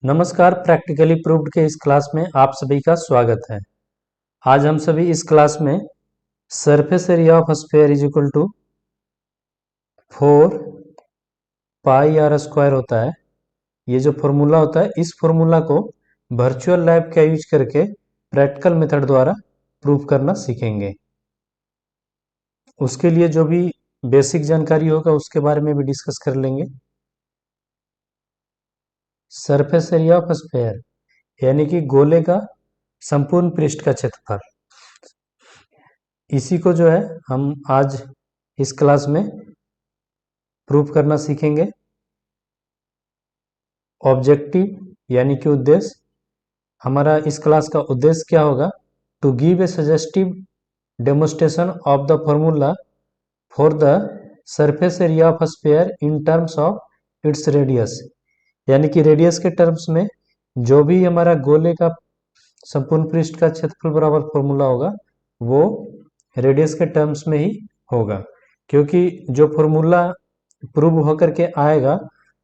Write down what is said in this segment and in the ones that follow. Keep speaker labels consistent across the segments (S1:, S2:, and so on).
S1: नमस्कार, practically proved के इस क्लास में आप सभी का स्वागत है। आज हम सभी इस क्लास में surface area of sphere is equal to 4 pi R square होता है। ये जो फॉर्मूला होता है, इस फॉर्मूला को वर्चुअल लैब का यूज करके प्रैक्टिकल मेथड द्वारा प्रूव करना सीखेंगे। उसके लिए जो भी बेसिक जानकारी होगा उसके बारे में भी डिस्कस कर लेंगे। सरफेस एरिया ऑफ स्फीयर यानी कि गोले का संपूर्ण पृष्ठ का क्षेत्रफल, इसी को जो है हम आज इस क्लास में प्रूफ करना सीखेंगे। ऑब्जेक्टिव यानी कि उद्देश्य, हमारा इस क्लास का उद्देश्य क्या होगा? To give a suggestive demonstration of the formula for the surface area of sphere in terms of its radius, यानी कि रेडियस के टर्म्स में जो भी हमारा गोले का संपूर्ण पृष्ठ का क्षेत्रफल बराबर फॉर्मूला होगा वो रेडियस के टर्म्स में ही होगा, क्योंकि जो फॉर्मूला प्रूव होकर के आएगा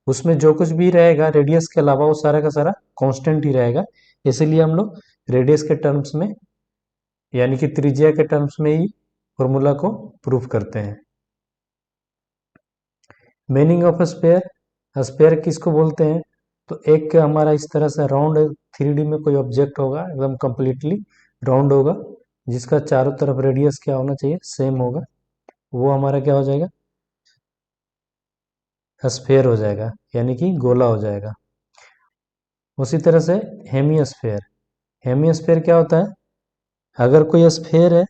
S1: उसमें जो कुछ भी रहेगा रेडियस के अलावा वो सारा का सारा कांस्टेंट ही रहेगा। इसीलिए हम लोग रेडियस के टर्म्स में यानी कि त्रिज्या के टर्म्स में ही फॉर्मूला को प्रूफ करते हैं। मीनिंग ऑफ स्फीयर, स्फीयर किसको बोलते हैं? तो एक हमारा इस तरह से राउंड 3D में कोई ऑब्जेक्ट होगा, एकदम कंप्लीटली राउंड होगा, जिसका चारों तरफ रेडियस क्या होना चाहिए? सेम होगा, वो हमारा क्या हो जाएगा? स्फीयर हो जाएगा, यानी कि गोला हो जाएगा। उसी तरह से हेमिस्फीयर, हेमिस्फीयर क्या होता है? अगर कोई स्फीयर है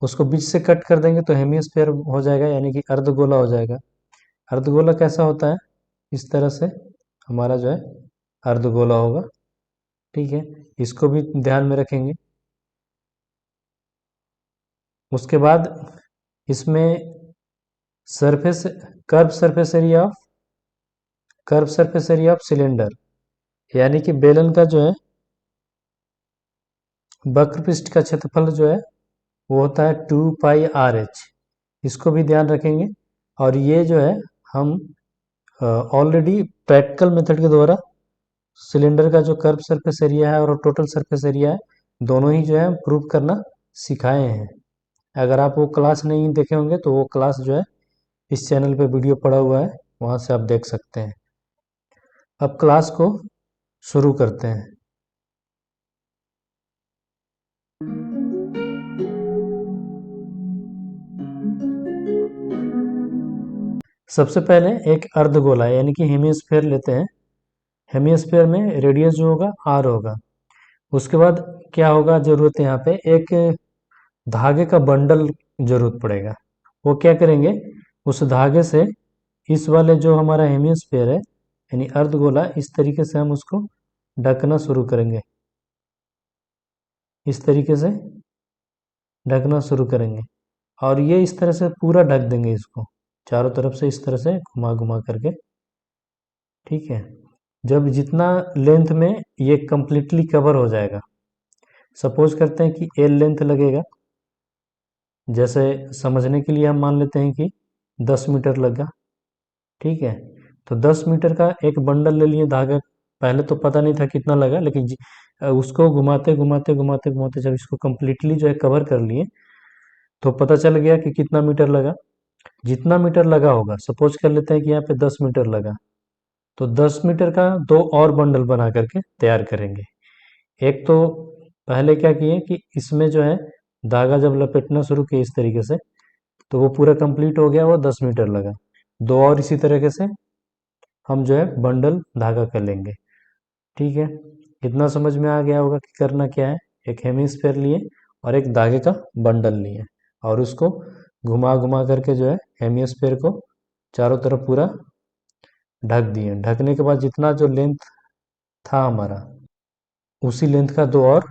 S1: उसको बीच से कट कर देंगे तो हेमिस्फीयर हो जाएगा, यानी कि अर्धगोला हो जाएगा। अर्धगोला कैसा होता है? इस तरह से हमारा जो है अर्धगोला होगा। ठीक है, इसको भी ध्यान में रखेंगे। उसके बाद इसमें surface curve surface area of cylinder, यानी कि बेलन का जो है वक्र पृष्ठ का क्षेत्रफल जो है वो होता है 2 पाई आर एच, इसको भी ध्यान रखेंगे। और ये जो है हम ऑलरेडी प्रैक्टिकल मेथड के द्वारा सिलेंडर का जो कर्व सरफेस एरिया है और टोटल सरफेस एरिया है दोनों ही जो है प्रूव करना सिखाए हैं। अगर आप वो क्लास नहीं देखे होंगे तो वो क्लास जो है इस चैनल पे वीडियो पड़ा हुआ है, वहाँ से आप देख सकते हैं। अब क्लास को शुरू करते हैं। सबसे पहले एक अर्धगोला यानी कि हेमिस्फीयर लेते हैं। हेमिस्फीयर में रेडियस जो होगा आर होगा। उसके बाद क्या होगा? जरूरत है यहाँ पे एक धागे का बंडल जरूरत पड़ेगा। वो क्या करेंगे? उस धागे से इस वाले जो हमारा हेमिस्फीयर है यानी अर्धगोला, इस तरीके से हम उसको ढकना शुरू करेंगे। इस तरीके से ढकना शुरू करेंगे और ये इस तरह से पूरा ढक देंगे इसको चारों तरफ से, इस तरह से घुमा घुमा करके। ठीक है, जब जितना लेंथ में ये कंप्लीटली कवर हो जाएगा, सपोज करते हैं कि एल लेंथ लगेगा, जैसे समझने के लिए हम मान लेते हैं कि 10 मीटर लगा। ठीक है, तो 10 मीटर का एक बंडल ले लिए धागा। पहले तो पता नहीं था कितना लगा, लेकिन उसको घुमाते घुमाते घुमाते घुमाते जब इसको कंप्लीटली जो है कवर कर लिए तो पता चल गया कि कितना मीटर लगा। जितना मीटर लगा होगा, सपोज कर लेते हैं कि यहाँ पे 10 मीटर लगा, तो 10 मीटर का दो और बंडल बना करके तैयार करेंगे। एक तो पहले क्या किए कि इसमें जो है धागा जब लपेटना शुरू किए इस तरीके से, तो वो पूरा कंप्लीट हो गया, वो 10 मीटर लगा। दो और इसी तरीके से हम जो है बंडल धागा कर लेंगे। ठीक है, इतना समझ में आ गया होगा कि करना क्या है। एक हेमिस्फीयर लिए और एक धागे का बंडल लिए और उसको घुमा घुमा करके जो है हेमिस्फीयर को चारों तरफ पूरा ढक दिए। ढकने के बाद जितना जो लेंथ था हमारा, उसी लेंथ का दो और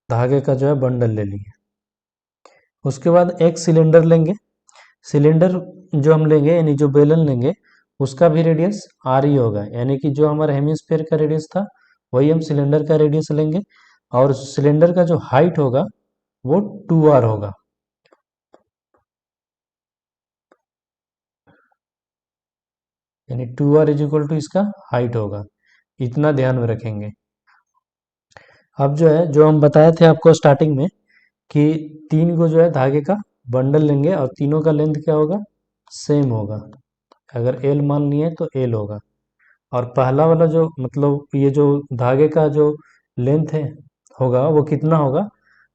S1: धागे का जो है बंडल ले लिए। उसके बाद एक सिलेंडर लेंगे। सिलेंडर जो हम लेंगे यानी जो बेलन लेंगे उसका भी रेडियस आर ही होगा, यानी कि जो हमारा हेमिस्फीयर का रेडियस था वही हम सिलेंडर का रेडियस लेंगे। और सिलेंडर का जो हाइट होगा वो 2r होगा। यानी 2r इज इक्वल टू इसका हाइट होगा। इतना ध्यान में रखेंगे। अब जो है, जो हम बताए थे आपको स्टार्टिंग में कि 3 को जो है धागे का बंडल लेंगे और तीनों का लेंथ क्या होगा, सेम होगा। अगर एल मान लिए तो एल होगा। और पहला वाला जो मतलब ये जो धागे का जो लेंथ है होगा वो कितना होगा,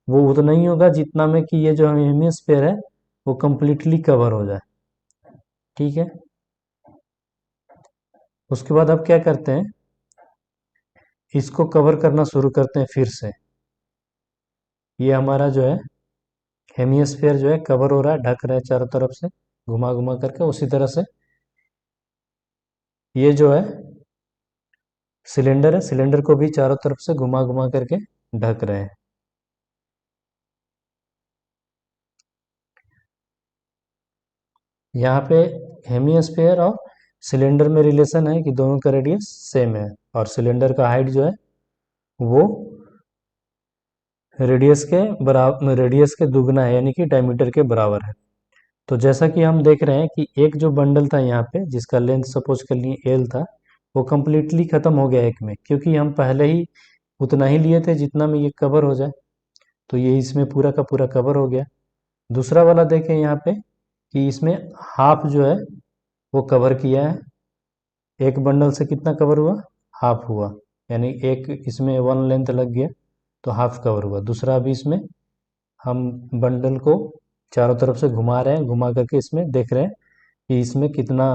S1: वो उतना ही होगा जितना में कि ये जो हेमिस्फीयर है वो कंप्लीटली कवर हो जाए। ठीक है, उसके बाद अब क्या करते हैं, इसको कवर करना शुरू करते हैं फिर से। ये हमारा जो है हेमिस्फीयर जो है कवर हो रहा है, ढक रहा है चारों तरफ से घुमा घुमा करके। उसी तरह से ये जो है सिलेंडर है, सिलेंडर को भी चारों तरफ से घुमा घुमा करके ढक रहे हैं। यहाँ पे हेमिस्फीयर और सिलेंडर में रिलेशन है कि दोनों का रेडियस सेम है और सिलेंडर का हाइट जो है वो रेडियस के बराबर, रेडियस के दुगना है, यानी कि डायमीटर के बराबर है। तो जैसा कि हम देख रहे हैं कि एक जो बंडल था यहाँ पे जिसका लेंथ सपोज कर लिए एल था, वो कम्प्लीटली खत्म हो गया एक में, क्योंकि हम पहले ही उतना ही लिए थे जितना में ये कवर हो जाए। तो ये इसमें पूरा का पूरा कवर हो गया। दूसरा वाला देखें यहाँ पे कि इसमें हाफ जो है वो कवर किया है। एक बंडल से कितना कवर हुआ, हाफ हुआ, यानी एक इसमें वन लेंथ लग गया तो हाफ कवर हुआ। दूसरा भी इसमें हम बंडल को चारों तरफ से घुमा रहे हैं, घुमा करके इसमें देख रहे हैं कि इसमें कितना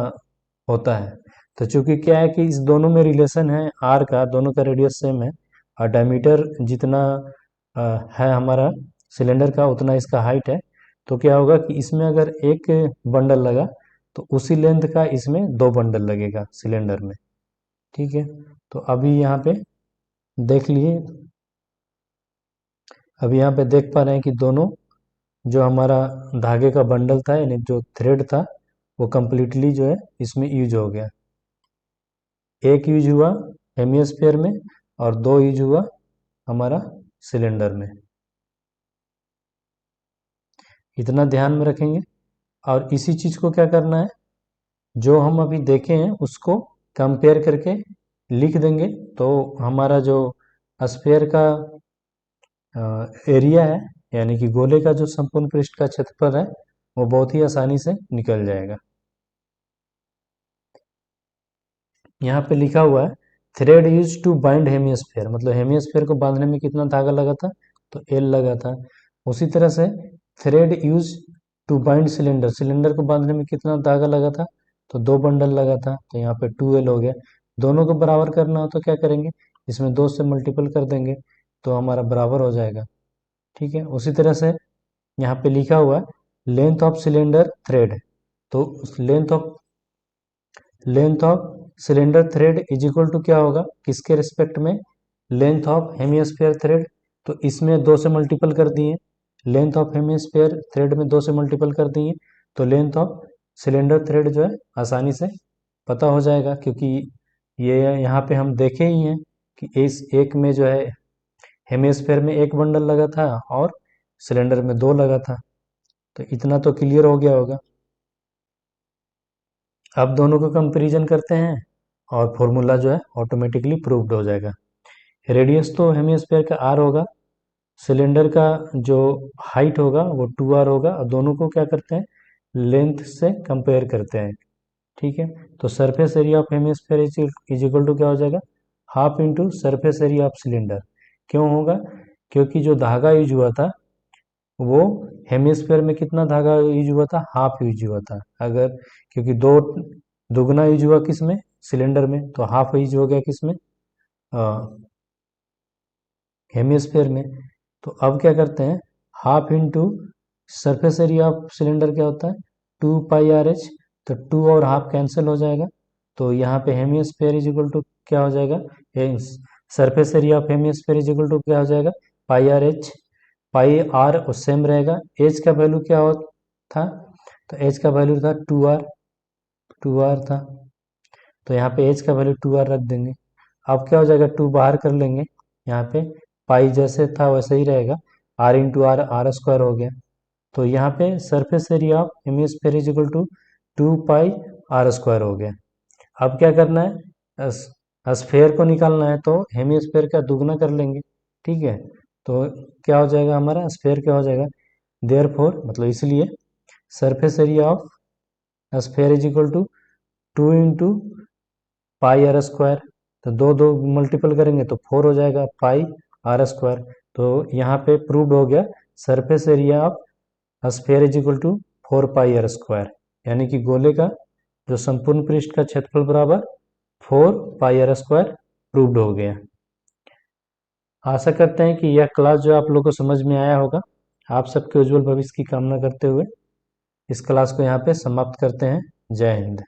S1: होता है। तो चूंकि क्या है कि इस दोनों में रिलेशन है आर का, दोनों का रेडियस सेम है और डायमीटर जितना है हमारा सिलेंडर का उतना इसका हाइट है। तो क्या होगा कि इसमें अगर एक बंडल लगा तो उसी लेंथ का इसमें दो बंडल लगेगा सिलेंडर में। ठीक है, तो अभी यहाँ पे देख लिए, अभी यहाँ पे देख पा रहे हैं कि दोनों जो हमारा धागे का बंडल था यानी जो थ्रेड था वो कम्प्लीटली जो है इसमें यूज हो गया। एक यूज हुआ हेमिस्फीयर में और दो यूज हुआ हमारा सिलेंडर में। इतना ध्यान में रखेंगे और इसी चीज को क्या करना है, जो हम अभी देखे हैं उसको कंपेयर करके लिख देंगे। तो हमारा जो स्फीयर का एरिया है यानी कि गोले का जो संपूर्ण पृष्ठ का क्षेत्रफल है वो बहुत ही आसानी से निकल जाएगा। यहाँ पे लिखा हुआ है thread used to bind hemisphere, मतलब हेमिस्फीयर को बांधने में कितना धागा लगा था, तो एल लगा था। उसी तरह से thread used to bind cylinder, cylinder को बांधने में कितना धागा लगा था, तो दो बंडल लगा था, तो यहाँ पे 2L हो गया। दोनों को बराबर करना हो तो क्या करेंगे, इसमें 2 से मल्टीपल कर देंगे तो हमारा बराबर हो जाएगा। ठीक है, उसी तरह से यहाँ पे लिखा हुआ है लेंथ ऑफ सिलेंडर थ्रेड, तो length of cylinder thread is equal to क्या होगा, किसके रिस्पेक्ट में, लेंथ ऑफ हेमिस्फीयर थ्रेड। तो इसमें 2 से मल्टीपल कर दिए, लेंथ ऑफ हेमिस्फीयर थ्रेड में 2 से मल्टीपल कर दिए तो लेंथ ऑफ सिलेंडर थ्रेड जो है आसानी से पता हो जाएगा, क्योंकि ये यहाँ पे हम देखे ही हैं कि इस एक में जो है हेमिस्फीयर में एक बंडल लगा था और सिलेंडर में दो लगा था। तो इतना तो क्लियर हो गया होगा। अब दोनों को कंपैरिजन करते हैं और फॉर्मूला जो है ऑटोमेटिकली प्रूव्ड हो जाएगा। रेडियस तो हेमिस्फीयर का आर होगा, सिलेंडर का जो हाइट होगा वो 2R होगा और दोनों को क्या करते हैं, लेंथ से कंपेयर करते हैं। ठीक है, तो surface area of hemisphere is equal to क्या हो जाएगा, half into surface area of cylinder. क्यों होगा, क्योंकि जो धागा यूज हुआ था वो हेमिस्फीयर में कितना धागा यूज हुआ था, हाफ यूज हुआ था। अगर क्योंकि दो दुगना यूज हुआ किस में, सिलेंडर में, तो हाफ यूज हो गया किस में, हेमिस्फीयर में। तो अब क्या करते हैं, half into surface area of cylinder क्या होता है, 2πRH। तो 2 और हाफ कैंसिल हो जाएगा, तो यहाँ पे हेमिस्फीयर इज इक्वल टू क्या हो जाएगा, surface area of hemisphere is equal to क्या हो जाएगा, πRH। पाई आर सेम रहेगा। एच का वैल्यू क्या हो था, तो एच का वैल्यू था 2R था, तो यहाँ पे एच का वैल्यू 2R रख देंगे। अब क्या हो जाएगा, 2 बाहर कर लेंगे, यहाँ पे पाई जैसे था वैसे ही रहेगा, R into R, R square हो गया। तो यहाँ पे surface area of hemisphere is equal to 2πR² हो गया। अब क्या करना है, स्फेयर को निकालना है तो हेमिस्फेयर का दुगना कर लेंगे, ठीक है। तो क्या हो जाएगा हमारा, स्फेयर क्या हो जाएगा, देयरफॉर मतलब इसलिए surface area of sphere is equal to 2 × pi r²। तो दो दो मल्टीपल करेंगे तो 4 हो जाएगा पाई r²। तो यहाँ पे प्रूव्ड हो गया surface area of sphere is equal to 4 pi r², यानी कि गोले का जो संपूर्ण पृष्ठ का क्षेत्रफल बराबर 4 पाई r² प्रूव्ड हो गया। आशा करते हैं कि यह क्लास जो आप लोगों को समझ में आया होगा। आप सबके उज्जवल भविष्य की कामना करते हुए इस क्लास को यहाँ पे समाप्त करते हैं। जय हिंद।